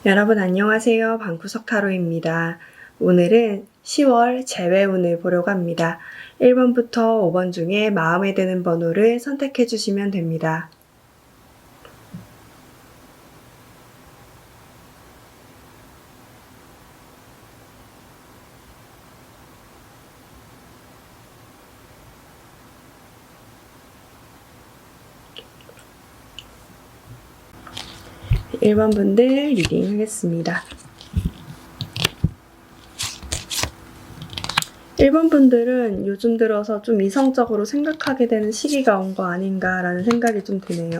여러분 안녕하세요. 방구석 타로입니다. 오늘은 10월 재회운을 보려고 합니다. 1번부터 5번 중에 마음에 드는 번호를 선택해 주시면 됩니다. (1번) 분들 리딩 하겠습니다. 1번 분들은 요즘 들어서 좀 이성적으로 생각하게 되는 시기가 온 거 아닌가라는 생각이 좀 드네요.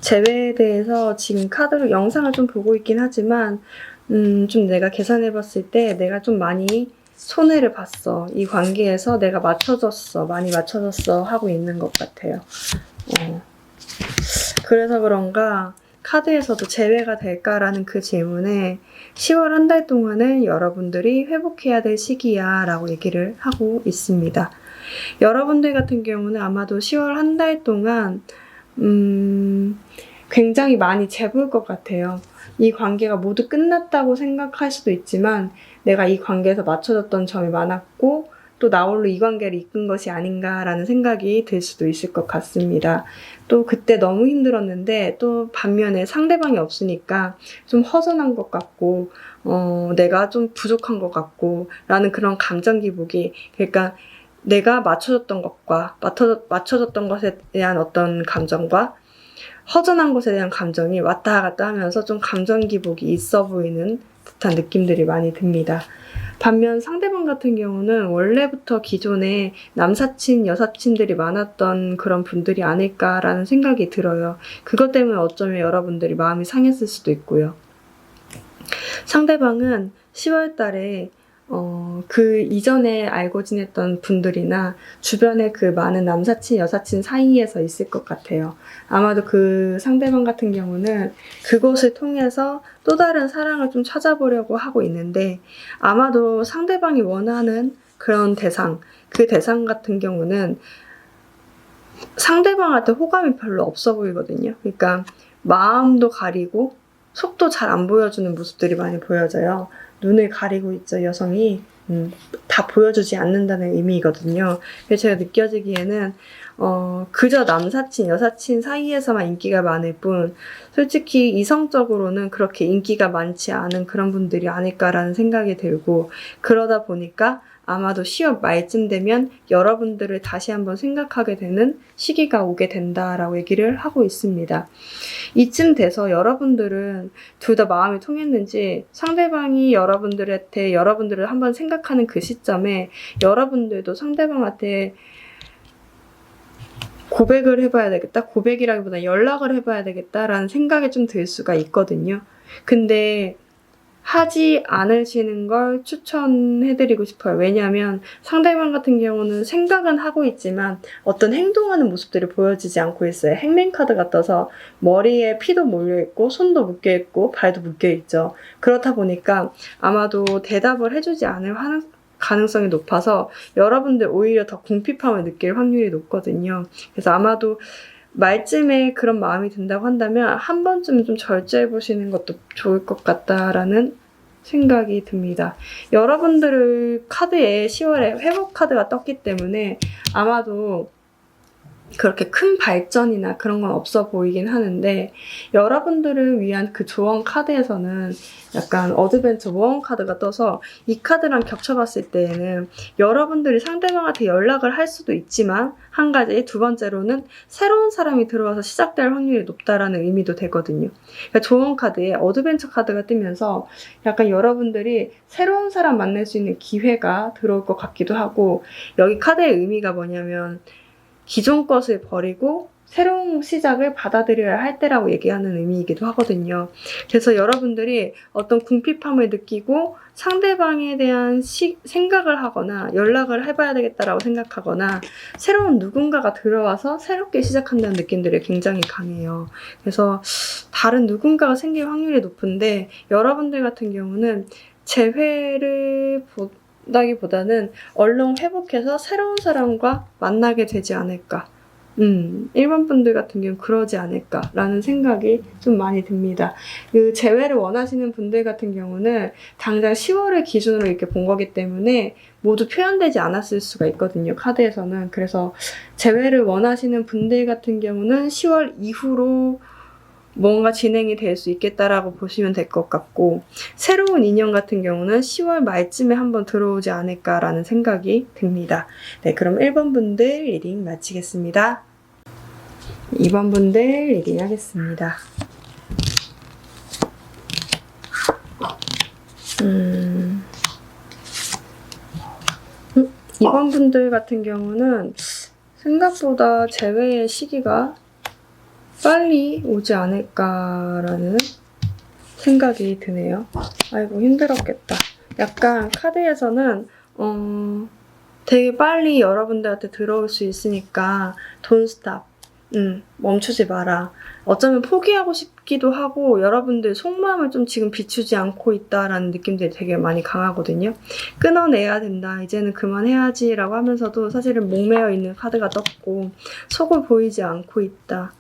재회에 대해서 지금 카드로 영상을 좀 보고 있긴 하지만 좀 내가 계산해 봤을 때 내가 좀 많이 손해를 봤어. 이 관계에서 내가 많이 맞춰졌어 하고 있는 것 같아요. 그래서 그런가 카드에서도 재회가 될까라는 그 질문에 10월 한 달 동안은 여러분들이 회복해야 될 시기야 라고 얘기를 하고 있습니다. 여러분들 같은 경우는 아마도 10월 한 달 동안 굉장히 많이 재볼 것 같아요. 이 관계가 모두 끝났다고 생각할 수도 있지만 내가 이 관계에서 맞춰졌던 점이 많았고 또 나 홀로 이 관계를 이끈 것이 아닌가라는 생각이 들 수도 있을 것 같습니다. 또 그때 너무 힘들었는데 또 반면에 상대방이 없으니까 좀 허전한 것 같고 내가 좀 부족한 것 같고 라는 그런 감정 기복이, 그러니까 내가 맞춰졌던 것과 맞춰졌던 것에 대한 어떤 감정과 허전한 것에 대한 감정이 왔다 갔다 하면서 좀 감정 기복이 있어 보이는 듯한 느낌들이 많이 듭니다. 반면 상대방 같은 경우는 원래부터 기존에 남사친, 여사친들이 많았던 그런 분들이 아닐까라는 생각이 들어요. 그것 때문에 어쩌면 여러분들이 마음이 상했을 수도 있고요. 상대방은 10월 달에 그 이전에 알고 지냈던 분들이나 주변에 그 많은 남사친, 여사친 사이에서 있을 것 같아요. 아마도 그 상대방 같은 경우는 그것을 통해서 또 다른 사랑을 좀 찾아보려고 하고 있는데 아마도 상대방이 원하는 그런 대상, 그 대상 같은 경우는 상대방한테 호감이 별로 없어 보이거든요. 그러니까 마음도 가리고 속도 잘 안 보여주는 모습들이 많이 보여져요. 눈을 가리고 있죠, 여성이. 다 보여주지 않는다는 의미거든요. 그래서 제가 느껴지기에는 그저 남사친, 여사친 사이에서만 인기가 많을 뿐 솔직히 이성적으로는 그렇게 인기가 많지 않은 그런 분들이 아닐까라는 생각이 들고, 그러다 보니까 아마도 10월 말쯤 되면 여러분들을 다시 한번 생각하게 되는 시기가 오게 된다라고 얘기를 하고 있습니다. 이쯤 돼서 여러분들은 둘 다 마음이 통했는지 상대방이 여러분들한테 여러분들을 한번 생각하는 그 시점에 여러분들도 상대방한테 고백을 해봐야 되겠다, 고백이라기보다 연락을 해봐야 되겠다라는 생각이 좀 들 수가 있거든요. 근데 하지 않으시는 걸 추천해드리고 싶어요. 왜냐하면 상대방 같은 경우는 생각은 하고 있지만 어떤 행동하는 모습들이 보여지지 않고 있어요. 행맨카드가 떠서 머리에 피도 몰려있고 손도 묶여있고 발도 묶여있죠. 그렇다 보니까 아마도 대답을 해주지 않을 가능성이 높아서 여러분들 오히려 더 궁핍함을 느낄 확률이 높거든요. 그래서 아마도 말쯤에 그런 마음이 든다고 한다면 한 번쯤은 좀 절제해보시는 것도 좋을 것 같다라는 생각이 듭니다. 여러분들의 카드에 10월에 회복 카드가 떴기 때문에 아마도 그렇게 큰 발전이나 그런 건 없어 보이긴 하는데, 여러분들을 위한 그 조언 카드에서는 약간 어드벤처 모험 카드가 떠서 이 카드랑 겹쳐봤을 때에는 여러분들이 상대방한테 연락을 할 수도 있지만, 한 가지, 두 번째로는 새로운 사람이 들어와서 시작될 확률이 높다라는 의미도 되거든요. 그러니까 조언 카드에 어드벤처 카드가 뜨면서 약간 여러분들이 새로운 사람 만날 수 있는 기회가 들어올 것 같기도 하고, 여기 카드의 의미가 뭐냐면 기존 것을 버리고 새로운 시작을 받아들여야 할 때라고 얘기하는 의미이기도 하거든요. 그래서 여러분들이 어떤 궁핍함을 느끼고 상대방에 대한 생각을 하거나 연락을 해봐야 되겠다라고 생각하거나 새로운 누군가가 들어와서 새롭게 시작한다는 느낌들이 굉장히 강해요. 그래서 다른 누군가가 생길 확률이 높은데, 여러분들 같은 경우는 재회를 보다기보다는 얼른 회복해서 새로운 사람과 만나게 되지 않을까. 일반 분들 같은 경우는 그러지 않을까라는 생각이 좀 많이 듭니다. 그 재회를 원하시는 분들 같은 경우는 당장 10월을 기준으로 이렇게 본 거기 때문에 모두 표현되지 않았을 수가 있거든요, 카드에서는. 그래서 재회를 원하시는 분들 같은 경우는 10월 이후로 뭔가 진행이 될 수 있겠다라고 보시면 될 것 같고, 새로운 인연 같은 경우는 10월 말쯤에 한번 들어오지 않을까라는 생각이 듭니다. 네, 그럼 1번 분들 리딩 마치겠습니다. 2번 분들 리딩 하겠습니다. 2번 분들 같은 경우는 생각보다 재회의 시기가 빨리 오지 않을까라는 생각이 드네요. 아이고, 힘들었겠다. 약간 카드에서는 되게 빨리 여러분들한테 들어올 수 있으니까 don't stop. 멈추지 마라. 어쩌면 포기하고 싶기도 하고 여러분들 속마음을 좀 지금 비추지 않고 있다라는 느낌들이 되게 많이 강하거든요. 끊어내야 된다, 이제는 그만해야지 라고 하면서도 사실은 목매어 있는 카드가 떴고, 속을 보이지 않고 있다.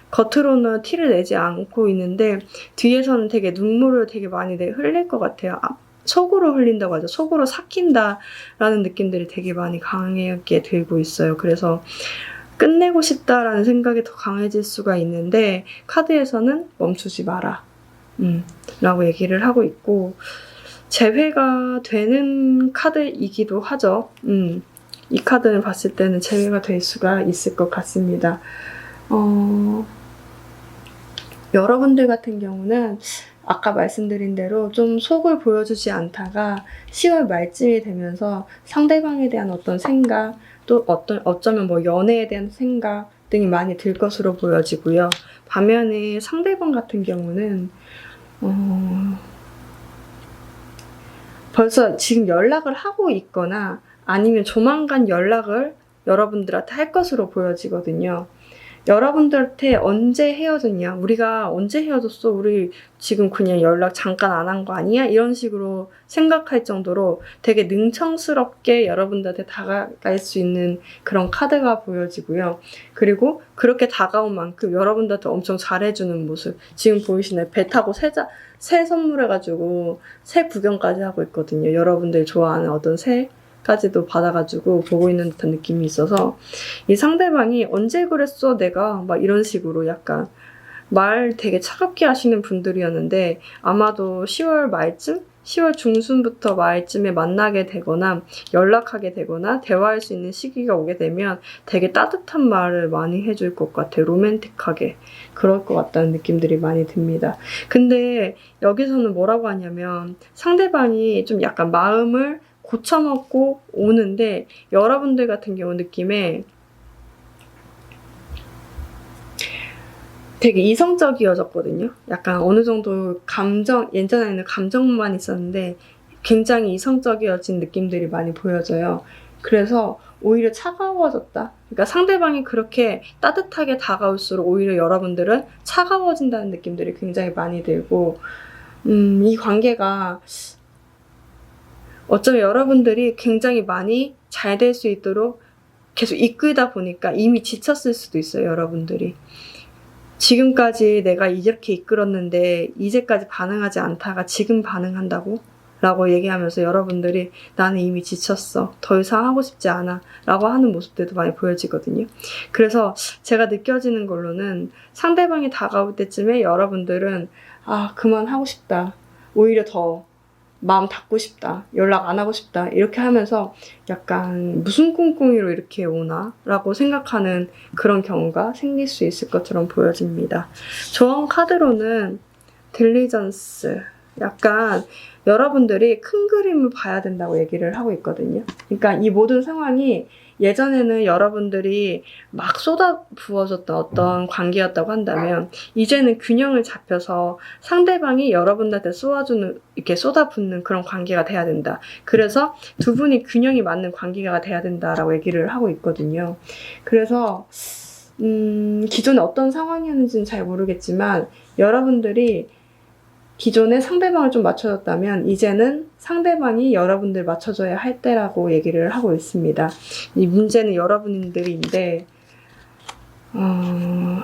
겉으로는 티를 내지 않고 있는데 뒤에서는 되게 눈물을 되게 많이 흘릴 것 같아요. 속으로 흘린다고 하죠. 속으로 삭힌다라는 느낌들이 되게 많이 강하게 들고 있어요. 그래서 끝내고 싶다라는 생각이 더 강해질 수가 있는데, 카드에서는 멈추지 마라 라고 얘기를 하고 있고, 재회가 되는 카드이기도 하죠. 이 카드를 봤을 때는 재회가 될 수가 있을 것 같습니다. 여러분들 같은 경우는 아까 말씀드린 대로 좀 속을 보여주지 않다가 10월 말쯤이 되면서 상대방에 대한 어떤 생각, 또 어쩌면 뭐 연애에 대한 생각 등이 많이 들 것으로 보여지고요. 반면에 상대방 같은 경우는 벌써 지금 연락을 하고 있거나 아니면 조만간 연락을 여러분들한테 할 것으로 보여지거든요. 여러분들한테 언제 헤어졌냐? 우리가 언제 헤어졌어? 우리 지금 그냥 연락 잠깐 안 한 거 아니야? 이런 식으로 생각할 정도로 되게 능청스럽게 여러분들한테 다가갈 수 있는 그런 카드가 보여지고요. 그리고 그렇게 다가온 만큼 여러분들한테 엄청 잘해주는 모습, 지금 보이시나요? 배 타고 새 선물해가지고 새 구경까지 하고 있거든요. 여러분들이 좋아하는 어떤 새까지도 받아가지고 보고 있는 듯한 느낌이 있어서 이 상대방이 언제 그랬어 내가 막 이런 식으로 약간 말 되게 차갑게 하시는 분들이었는데 아마도 10월 말쯤? 10월 중순부터 말쯤에 만나게 되거나 연락하게 되거나 대화할 수 있는 시기가 오게 되면 되게 따뜻한 말을 많이 해줄 것 같아요. 로맨틱하게. 그럴 것 같다는 느낌들이 많이 듭니다. 근데 여기서는 뭐라고 하냐면 상대방이 좀 약간 마음을 고쳐먹고 오는데 여러분들 같은 경우 느낌에 되게 이성적이어졌거든요. 약간 어느 정도 예전에는 감정만 있었는데 굉장히 이성적이어진 느낌들이 많이 보여져요. 그래서 오히려 차가워졌다. 그러니까 상대방이 그렇게 따뜻하게 다가올수록 오히려 여러분들은 차가워진다는 느낌들이 굉장히 많이 들고, 이 관계가 어쩌면 여러분들이 굉장히 많이 잘 될 수 있도록 계속 이끌다 보니까 이미 지쳤을 수도 있어요, 여러분들이. 지금까지 내가 이렇게 이끌었는데 이제까지 반응하지 않다가 지금 반응한다고? 라고 얘기하면서 여러분들이 나는 이미 지쳤어. 더 이상 하고 싶지 않아. 라고 하는 모습들도 많이 보여지거든요. 그래서 제가 느껴지는 걸로는 상대방이 다가올 때쯤에 여러분들은 그만하고 싶다. 오히려 더 마음 닫고 싶다. 연락 안 하고 싶다. 이렇게 하면서 약간 무슨 꿍꿍이로 이렇게 오나? 라고 생각하는 그런 경우가 생길 수 있을 것처럼 보여집니다. 조언 카드로는 딜리전스. 약간 여러분들이 큰 그림을 봐야 된다고 얘기를 하고 있거든요. 그러니까 이 모든 상황이 예전에는 여러분들이 막 쏟아부어졌던 어떤 관계였다고 한다면 이제는 균형을 잡혀서 상대방이 여러분들한테 이렇게 쏟아붓는 그런 관계가 돼야 된다. 그래서 두 분이 균형이 맞는 관계가 돼야 된다라고 얘기를 하고 있거든요. 그래서 기존에 어떤 상황이었는지는 잘 모르겠지만 여러분들이 기존에 상대방을 좀 맞춰줬다면 이제는 상대방이 여러분들 맞춰줘야 할 때라고 얘기를 하고 있습니다. 이 문제는 여러분들인데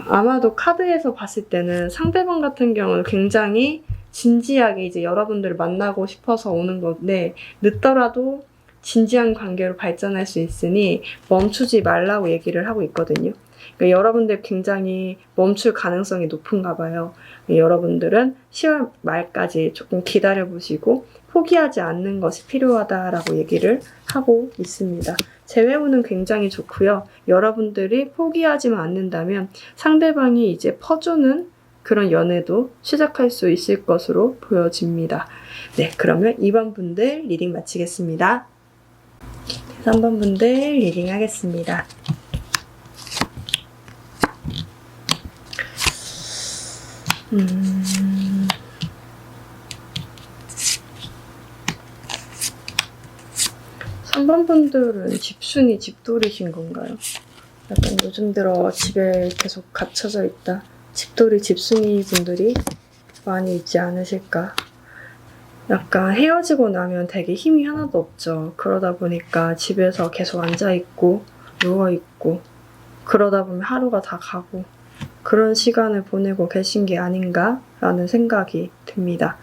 아마도 카드에서 봤을 때는 상대방 같은 경우는 굉장히 진지하게 이제 여러분들을 만나고 싶어서 오는 건데 늦더라도 진지한 관계로 발전할 수 있으니 멈추지 말라고 얘기를 하고 있거든요. 그러니까 여러분들 굉장히 멈출 가능성이 높은가 봐요. 여러분들은 10월 말까지 조금 기다려보시고 포기하지 않는 것이 필요하다라고 얘기를 하고 있습니다. 재회운은 굉장히 좋고요. 여러분들이 포기하지만 않는다면 상대방이 이제 퍼주는 그런 연애도 시작할 수 있을 것으로 보여집니다. 네, 그러면 2번 분들 리딩 마치겠습니다. 3번 분들 리딩 하겠습니다. 3번 분들은 집순이 집돌이신 건가요? 약간 요즘 들어 집에 계속 갇혀져 있다. 집돌이 집순이 분들이 많이 있지 않으실까? 약간 헤어지고 나면 되게 힘이 하나도 없죠. 그러다 보니까 집에서 계속 앉아있고 누워있고 그러다 보면 하루가 다 가고 그런 시간을 보내고 계신 게 아닌가라는 생각이 듭니다.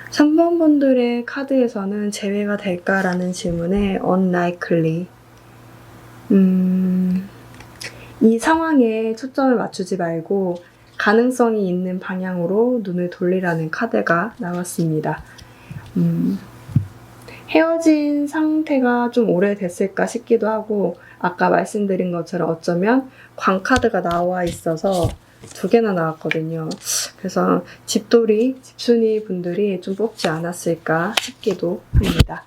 3번 분들의 카드에서는 재회가 될까라는 질문에 unlikely. 이 상황에 초점을 맞추지 말고 가능성이 있는 방향으로 눈을 돌리라는 카드가 나왔습니다. 헤어진 상태가 좀 오래됐을까 싶기도 하고 아까 말씀드린 것처럼 어쩌면 광카드가 나와 있어서 2개나 나왔거든요. 그래서 집순이 분들이 좀 뽑지 않았을까 싶기도 합니다.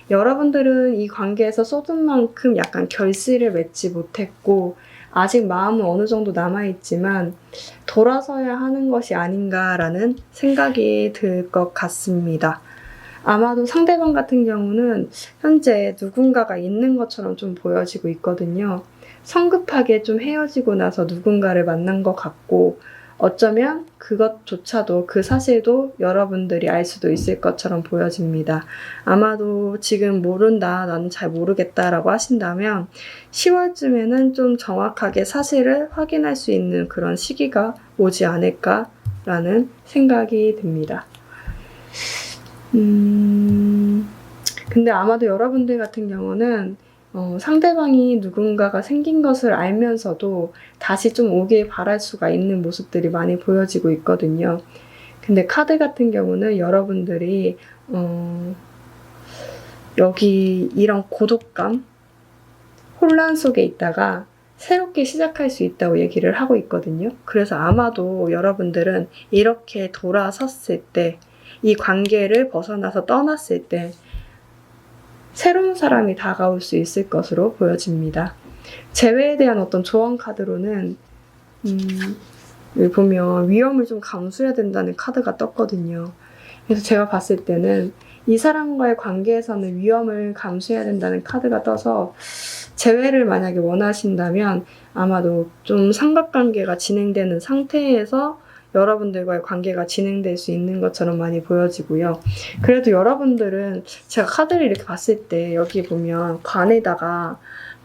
여러분들은 이 관계에서 쏟은 만큼 약간 결실을 맺지 못했고 아직 마음은 어느 정도 남아있지만 돌아서야 하는 것이 아닌가라는 생각이 들 것 같습니다. 아마도 상대방 같은 경우는 현재 누군가가 있는 것처럼 좀 보여지고 있거든요. 성급하게 좀 헤어지고 나서 누군가를 만난 것 같고 어쩌면 그것조차도 그 사실도 여러분들이 알 수도 있을 것처럼 보여집니다. 아마도 지금 모른다, 나는 잘 모르겠다라고 하신다면 10월쯤에는 좀 정확하게 사실을 확인할 수 있는 그런 시기가 오지 않을까라는 생각이 듭니다. 근데 아마도 여러분들 같은 경우는 상대방이 누군가가 생긴 것을 알면서도 다시 좀 오길 바랄 수가 있는 모습들이 많이 보여지고 있거든요. 근데 카드 같은 경우는 여러분들이 여기 이런 고독감, 혼란 속에 있다가 새롭게 시작할 수 있다고 얘기를 하고 있거든요. 그래서 아마도 여러분들은 이렇게 돌아섰을 때, 이 관계를 벗어나서 떠났을 때 새로운 사람이 다가올 수 있을 것으로 보여집니다. 재회에 대한 어떤 조언 카드로는 여기 보면 위험을 좀 감수해야 된다는 카드가 떴거든요. 그래서 제가 봤을 때는 이 사람과의 관계에서는 위험을 감수해야 된다는 카드가 떠서 재회를 만약에 원하신다면 아마도 좀 삼각관계가 진행되는 상태에서 여러분들과의 관계가 진행될 수 있는 것처럼 많이 보여지고요. 그래도 여러분들은 제가 카드를 이렇게 봤을 때 여기 보면 관에다가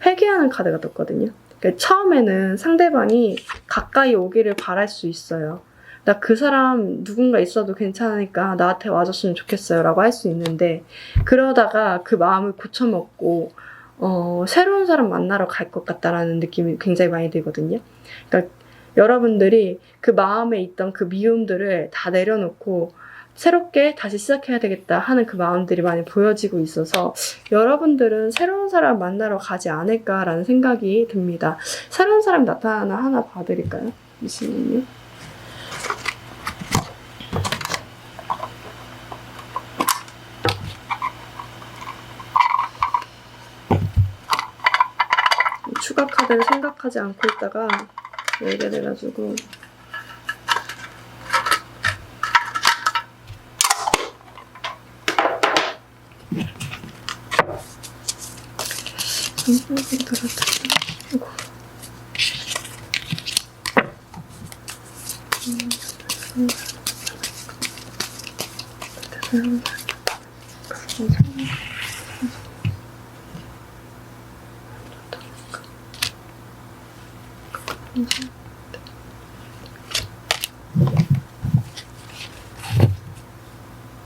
회개하는 카드가 떴거든요. 그러니까 처음에는 상대방이 가까이 오기를 바랄 수 있어요. 나 그 사람 누군가 있어도 괜찮으니까 나한테 와줬으면 좋겠어요 라고 할 수 있는데, 그러다가 그 마음을 고쳐먹고 새로운 사람 만나러 갈 것 같다라는 느낌이 굉장히 많이 들거든요. 그러니까 여러분들이 그 마음에 있던 그 미움들을 다 내려놓고 새롭게 다시 시작해야 되겠다 하는 그 마음들이 많이 보여지고 있어서 여러분들은 새로운 사람 만나러 가지 않을까라는 생각이 듭니다. 새로운 사람 나타나나 하나 봐드릴까요? 잠시만요. 추가 카드를 생각하지 않고 있다가 열게 돼가지고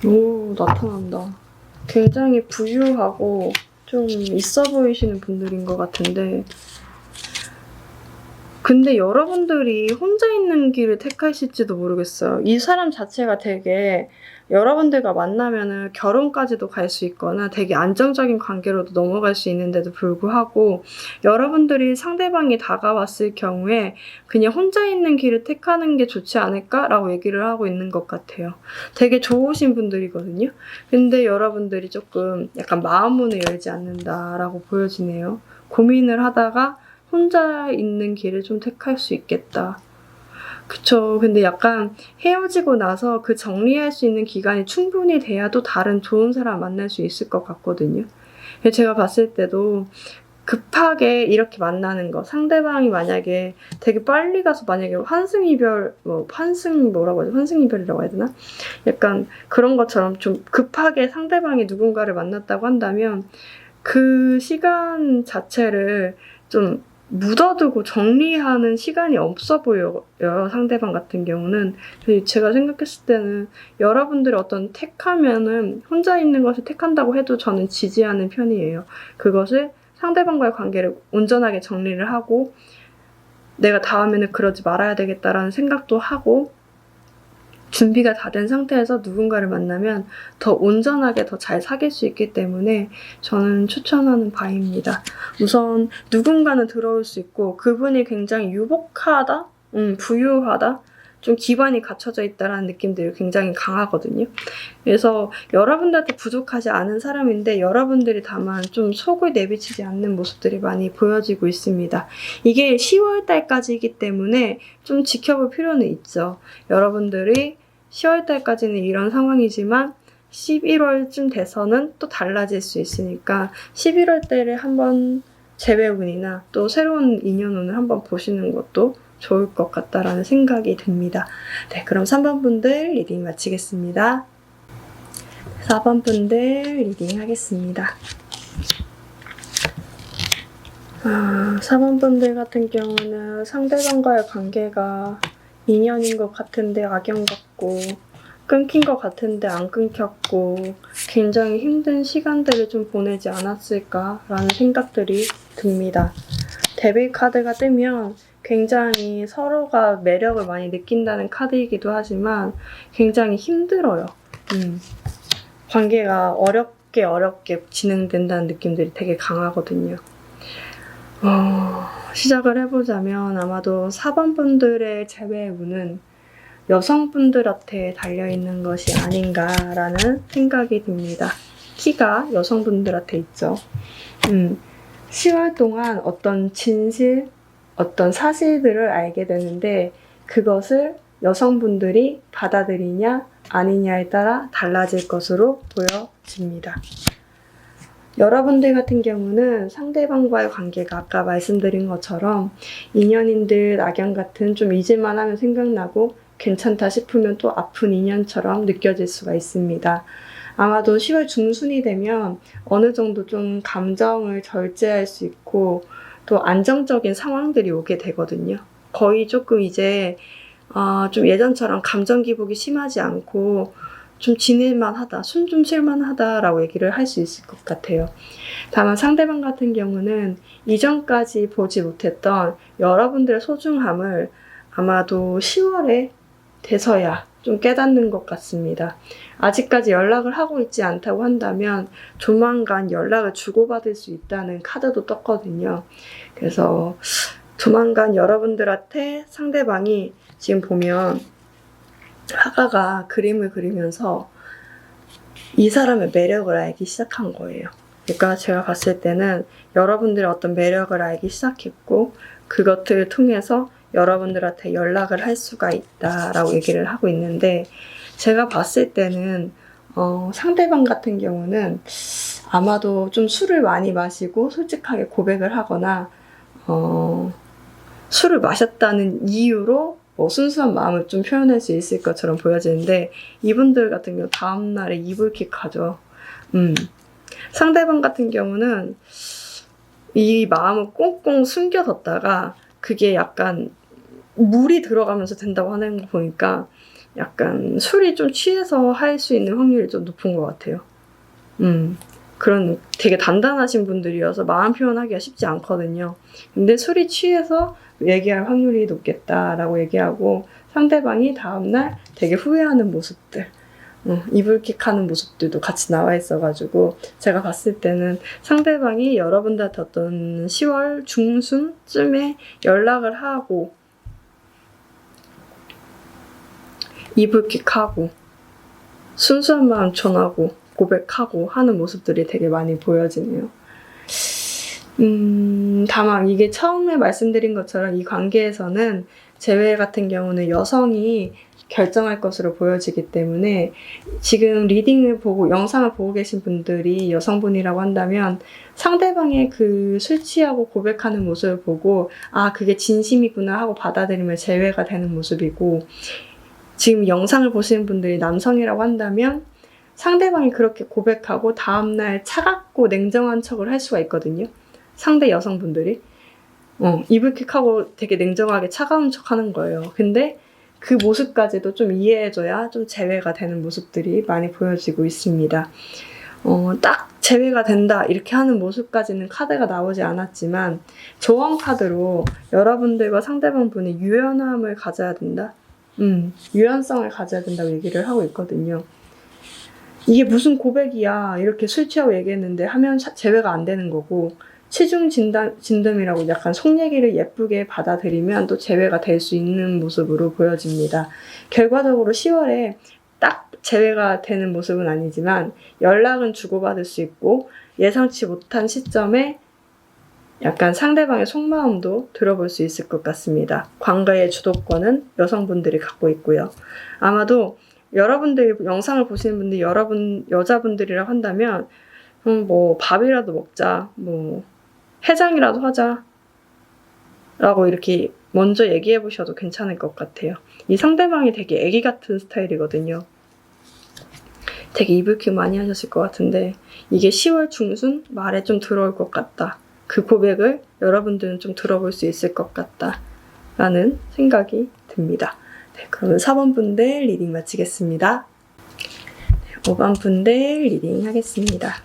오, 나타난다. 굉장히 부유하고 좀 있어 보이시는 분들인 것 같은데, 근데 여러분들이 혼자 있는 길을 택하실지도 모르겠어요. 이 사람 자체가 되게 여러분들과 만나면은 결혼까지도 갈 수 있거나 되게 안정적인 관계로도 넘어갈 수 있는데도 불구하고 여러분들이 상대방이 다가왔을 경우에 그냥 혼자 있는 길을 택하는 게 좋지 않을까라고 얘기를 하고 있는 것 같아요. 되게 좋으신 분들이거든요. 근데 여러분들이 조금 약간 마음문을 열지 않는다라고 보여지네요. 고민을 하다가 혼자 있는 길을 좀 택할 수 있겠다. 그쵸. 근데 약간 헤어지고 나서 그 정리할 수 있는 기간이 충분히 돼야 또 다른 좋은 사람 만날 수 있을 것 같거든요. 제가 봤을 때도 급하게 이렇게 만나는 거, 상대방이 만약에 되게 빨리 가서 만약에 환승이별이라고 해야 되나? 약간 그런 것처럼 좀 급하게 상대방이 누군가를 만났다고 한다면 그 시간 자체를 좀 묻어두고 정리하는 시간이 없어 보여요, 상대방 같은 경우는. 제가 생각했을 때는 여러분들이 어떤 택하면은 혼자 있는 것을 택한다고 해도 저는 지지하는 편이에요. 그것을 상대방과의 관계를 온전하게 정리를 하고 내가 다음에는 그러지 말아야 되겠다라는 생각도 하고 준비가 다 된 상태에서 누군가를 만나면 더 온전하게 더 잘 사귈 수 있기 때문에 저는 추천하는 바입니다. 우선 누군가는 들어올 수 있고 그분이 굉장히 유복하다? 부유하다? 좀 기반이 갖춰져 있다라는 느낌들이 굉장히 강하거든요. 그래서 여러분들한테 부족하지 않은 사람인데 여러분들이 다만 좀 속을 내비치지 않는 모습들이 많이 보여지고 있습니다. 이게 10월 달까지이기 때문에 좀 지켜볼 필요는 있죠. 여러분들이 10월 달까지는 이런 상황이지만 11월쯤 돼서는 또 달라질 수 있으니까 11월 달에 한번 재회운이나 또 새로운 인연운을 한번 보시는 것도 좋을 것 같다라는 생각이 듭니다. 네, 그럼 3번 분들 리딩 마치겠습니다. 4번 분들 리딩 하겠습니다. 4번 분들 같은 경우는 상대방과의 관계가 인연인 것 같은데 악연 같고, 끊긴 것 같은데 안 끊겼고 굉장히 힘든 시간들을 좀 보내지 않았을까라는 생각들이 듭니다. 데빌 카드가 뜨면 굉장히 서로가 매력을 많이 느낀다는 카드이기도 하지만 굉장히 힘들어요. 관계가 어렵게 진행된다는 느낌들이 되게 강하거든요. 시작을 해보자면 아마도 4번 분들의 재회의 운은 여성분들한테 달려있는 것이 아닌가라는 생각이 듭니다. 키가 여성분들한테 있죠. 10월 동안 어떤 진실, 어떤 사실들을 알게 되는데 그것을 여성분들이 받아들이냐 아니냐에 따라 달라질 것으로 보여집니다. 여러분들 같은 경우는 상대방과의 관계가 아까 말씀드린 것처럼 인연인들 낙연 같은 좀 잊을만 하면 생각나고 괜찮다 싶으면 또 아픈 인연처럼 느껴질 수가 있습니다. 아마도 10월 중순이 되면 어느 정도 좀 감정을 절제할 수 있고 또 안정적인 상황들이 오게 되거든요. 거의 조금 이제 좀 예전처럼 감정 기복이 심하지 않고 좀 지낼만 하다, 숨 좀 쉴만 하다라고 얘기를 할 수 있을 것 같아요. 다만 상대방 같은 경우는 이전까지 보지 못했던 여러분들의 소중함을 아마도 10월에 돼서야 좀 깨닫는 것 같습니다. 아직까지 연락을 하고 있지 않다고 한다면 조만간 연락을 주고받을 수 있다는 카드도 떴거든요. 그래서 조만간 여러분들한테 상대방이 지금 보면 화가가 그림을 그리면서 이 사람의 매력을 알기 시작한 거예요. 그러니까 제가 봤을 때는 여러분들의 어떤 매력을 알기 시작했고 그것들을 통해서 여러분들한테 연락을 할 수가 있다라고 얘기를 하고 있는데 제가 봤을 때는 상대방 같은 경우는 아마도 좀 술을 많이 마시고 솔직하게 고백을 하거나 술을 마셨다는 이유로 순수한 마음을 좀 표현할 수 있을 것처럼 보여지는데 이분들 같은 경우 다음날에 이불킥하죠. 상대방 같은 경우는 이 마음을 꽁꽁 숨겨뒀다가 그게 약간 물이 들어가면서 된다고 하는 거 보니까 약간 술이 좀 취해서 할 수 있는 확률이 좀 높은 것 같아요. 그런 되게 단단하신 분들이어서 마음 표현하기가 쉽지 않거든요. 근데 술이 취해서 얘기할 확률이 높겠다라고 얘기하고 상대방이 다음날 되게 후회하는 모습들, 이불킥하는 모습들도 같이 나와 있어가지고 제가 봤을 때는 상대방이 여러분들한테 어떤 10월 중순쯤에 연락을 하고 이불킥하고 순수한 마음 전하고 고백하고 하는 모습들이 되게 많이 보여지네요. 다만 이게 처음에 말씀드린 것처럼 이 관계에서는 재회 같은 경우는 여성이 결정할 것으로 보여지기 때문에 지금 리딩을 보고 영상을 보고 계신 분들이 여성분이라고 한다면 상대방의 그 술 취하고 고백하는 모습을 보고 아 그게 진심이구나 하고 받아들이면 재회가 되는 모습이고 지금 영상을 보시는 분들이 남성이라고 한다면 상대방이 그렇게 고백하고 다음날 차갑고 냉정한 척을 할 수가 있거든요. 상대 여성분들이 이불킥하고 되게 냉정하게 차가운 척 하는 거예요. 근데 그 모습까지도 좀 이해해줘야 좀 재회가 되는 모습들이 많이 보여지고 있습니다. 딱 재회가 된다 이렇게 하는 모습까지는 카드가 나오지 않았지만 조언 카드로 여러분들과 상대방 분이 유연함을 가져야 된다. 유연성을 가져야 된다고 얘기를 하고 있거든요. 이게 무슨 고백이야 이렇게 술 취하고 얘기했는데 하면 재회가 안 되는 거고 치중 진담이라고 약간 속 얘기를 예쁘게 받아들이면 또 재회가 될 수 있는 모습으로 보여집니다. 결과적으로 10월에 딱 재회가 되는 모습은 아니지만 연락은 주고받을 수 있고 예상치 못한 시점에 약간 상대방의 속마음도 들어볼 수 있을 것 같습니다. 관계의 주도권은 여성분들이 갖고 있고요. 아마도 여러분들이 영상을 보시는 분들이 여자분들이라고 한다면 뭐 밥이라도 먹자, 뭐 해장이라도 하자 라고 이렇게 먼저 얘기해 보셔도 괜찮을 것 같아요. 이 상대방이 되게 애기 같은 스타일이거든요. 되게 이불킥 많이 하셨을 것 같은데 이게 10월 중순 말에 좀 들어올 것 같다. 그 고백을 여러분들은 좀 들어볼 수 있을 것 같다 라는 생각이 듭니다. 네, 그러면 4번 분들 리딩 마치겠습니다. 5번 분들 리딩 하겠습니다.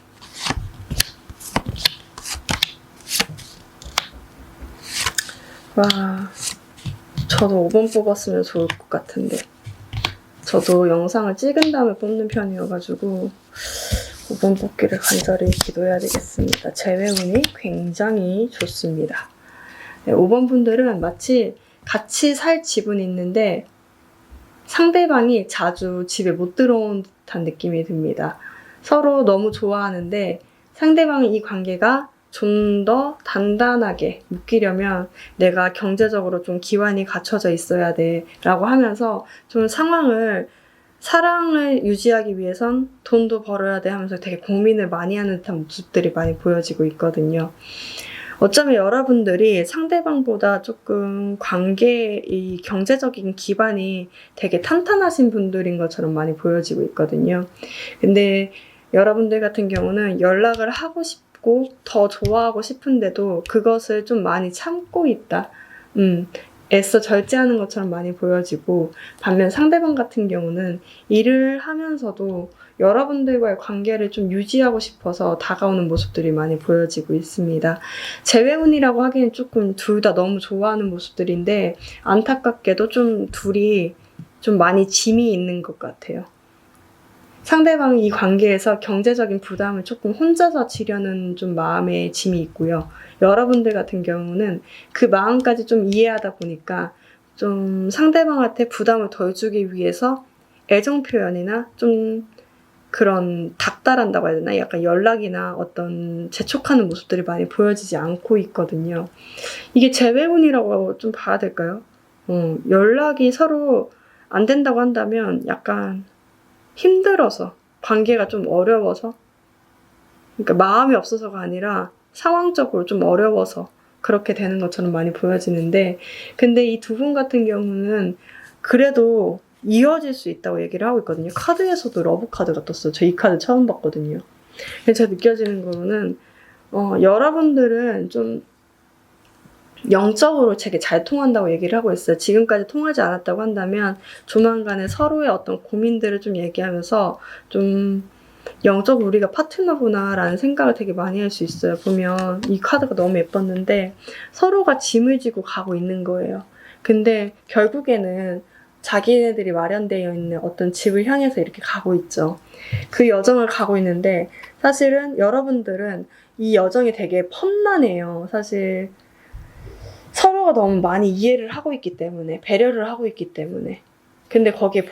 와, 저도 5번 뽑았으면 좋을 것 같은데 저도 영상을 찍은 다음에 뽑는 편이어가지고 5번 뽑기를 간절히 기도해야 되겠습니다. 재회운이 굉장히 좋습니다. 네, 5번 분들은 마치 같이 살 집은 있는데 상대방이 자주 집에 못 들어온 듯한 느낌이 듭니다. 서로 너무 좋아하는데 상대방이 이 관계가 좀 더 단단하게 묶이려면 내가 경제적으로 좀 기반이 갖춰져 있어야 돼 라고 하면서 좀 사랑을 유지하기 위해선 돈도 벌어야 돼 하면서 되게 고민을 많이 하는 듯한 모습들이 많이 보여지고 있거든요. 어쩌면 여러분들이 상대방보다 조금 관계의 경제적인 기반이 되게 탄탄하신 분들인 것처럼 많이 보여지고 있거든요. 근데 여러분들 같은 경우는 연락을 하고 싶고 더 좋아하고 싶은데도 그것을 좀 많이 참고 있다. 애써 절제하는 것처럼 많이 보여지고, 반면 상대방 같은 경우는 일을 하면서도 여러분들과의 관계를 좀 유지하고 싶어서 다가오는 모습들이 많이 보여지고 있습니다. 재회운이라고 하기엔 조금 둘 다 너무 좋아하는 모습들인데 안타깝게도 좀 둘이 좀 많이 짐이 있는 것 같아요. 상대방이 이 관계에서 경제적인 부담을 조금 혼자서 지려는 좀 마음의 짐이 있고요. 여러분들 같은 경우는 그 마음까지 좀 이해하다 보니까 좀 상대방한테 부담을 덜 주기 위해서 애정 표현이나 좀 그런 닥달한다고 해야 되나? 약간 연락이나 어떤 재촉하는 모습들이 많이 보여지지 않고 있거든요. 이게 재회운이라고 좀 봐야 될까요? 연락이 서로 안 된다고 한다면 약간 힘들어서, 관계가 좀 어려워서, 그러니까 마음이 없어서가 아니라 상황적으로 좀 어려워서 그렇게 되는 것처럼 많이 보여지는데, 근데 이 두 분 같은 경우는 그래도 이어질 수 있다고 얘기를 하고 있거든요. 카드에서도 러브 카드가 떴어요. 저 이 카드 처음 봤거든요. 근데 제가 느껴지는 거는 여러분들은 좀 영적으로 되게 잘 통한다고 얘기를 하고 있어요. 지금까지 통하지 않았다고 한다면 조만간에 서로의 어떤 고민들을 좀 얘기하면서 좀 영적으로 우리가 파트너구나 라는 생각을 되게 많이 할 수 있어요. 보면 이 카드가 너무 예뻤는데 서로가 짐을 지고 가고 있는 거예요. 근데 결국에는 자기네들이 마련되어 있는 어떤 집을 향해서 이렇게 가고 있죠. 그 여정을 가고 있는데 사실은 여러분들은 이 여정이 되게 험난해요. 사실 서로가 너무 많이 이해를 하고 있기 때문에, 배려를 하고 있기 때문에. 근데 거기에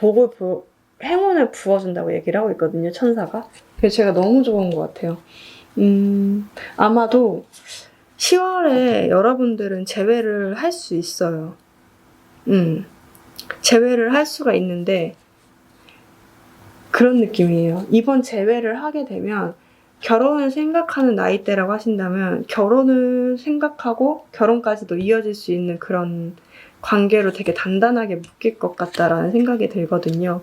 행운을 부어준다고 얘기를 하고 있거든요, 천사가. 그래서 제가 너무 좋은 것 같아요. 아마도 10월에 여러분들은 재회를 할 수 있어요. 재회를 할 수가 있는데 그런 느낌이에요. 이번 재회를 하게 되면 결혼을 생각하는 나이대라고 하신다면 결혼을 생각하고 결혼까지도 이어질 수 있는 그런 관계로 되게 단단하게 묶일 것 같다라는 생각이 들거든요.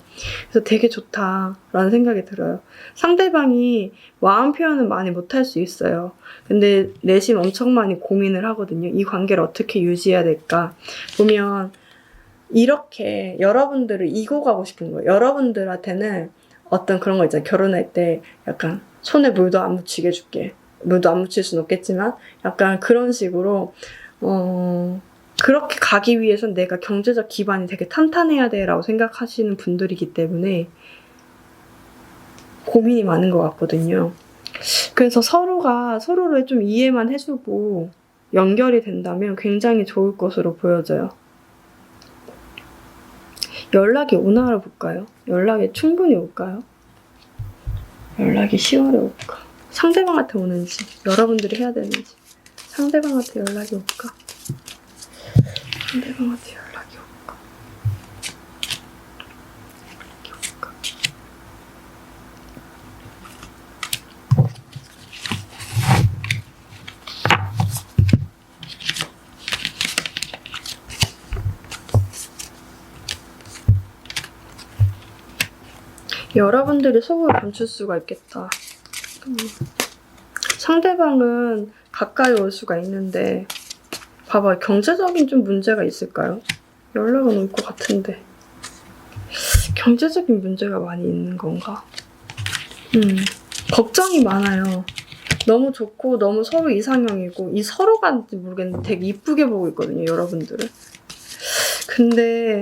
그래서 되게 좋다라는 생각이 들어요. 상대방이 마음 표현은 많이 못할 수 있어요. 근데 내심 엄청 많이 고민을 하거든요. 이 관계를 어떻게 유지해야 될까. 보면 이렇게 여러분들을 이고 가고 싶은 거예요. 여러분들한테는 어떤 그런 거 있잖아요. 결혼할 때 약간 손에 물도 안 묻히게 해줄게. 물도 안 묻힐 순 없겠지만 약간 그런 식으로 그렇게 가기 위해선 내가 경제적 기반이 되게 탄탄해야 돼라고 생각하시는 분들이기 때문에 고민이 많은 것 같거든요. 그래서 서로가 서로를 좀 이해만 해주고 연결이 된다면 굉장히 좋을 것으로 보여져요. 연락이 오나를 볼까요? 연락이 충분히 올까요? 연락이 10월에 올까? 상대방한테 오는지, 여러분들이 해야 되는지. 상대방한테 연락이 올까? 상대방한테 연락이 올까? 여러분들이 속을 감출 수가 있겠다. 상대방은 가까이 올 수가 있는데 봐봐, 경제적인 좀 문제가 있을까요? 연락은 올 것 같은데 경제적인 문제가 많이 있는 건가? 걱정이 많아요. 너무 좋고 너무 서로 이상형이고 이 서로가인지 모르겠는데 되게 이쁘게 보고 있거든요, 여러분들은. 근데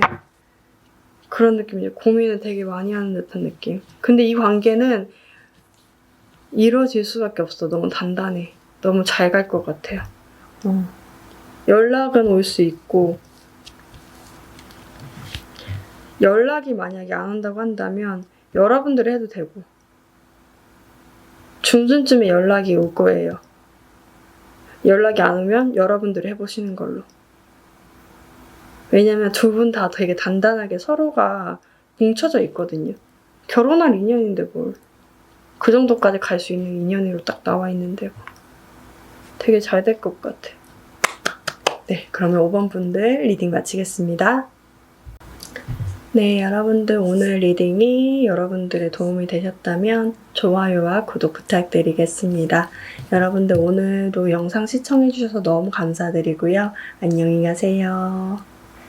그런 느낌이죠. 고민을 되게 많이 하는 듯한 느낌. 근데 이 관계는 이루어질 수밖에 없어. 너무 단단해. 너무 잘 갈 것 같아요. 연락은 올 수 있고 연락이 만약에 안 온다고 한다면 여러분들이 해도 되고 중순쯤에 연락이 올 거예요. 연락이 안 오면 여러분들이 해보시는 걸로. 왜냐면 두 분 다 되게 단단하게 서로가 뭉쳐져 있거든요. 결혼할 인연인데 뭘. 그 정도까지 갈 수 있는 인연으로 딱 나와 있는데 뭐. 되게 잘 될 것 같아. 네, 그러면 5번 분들 리딩 마치겠습니다. 네, 여러분들 오늘 리딩이 여러분들의 도움이 되셨다면 좋아요와 구독 부탁드리겠습니다. 여러분들 오늘도 영상 시청해주셔서 너무 감사드리고요. 안녕히 가세요.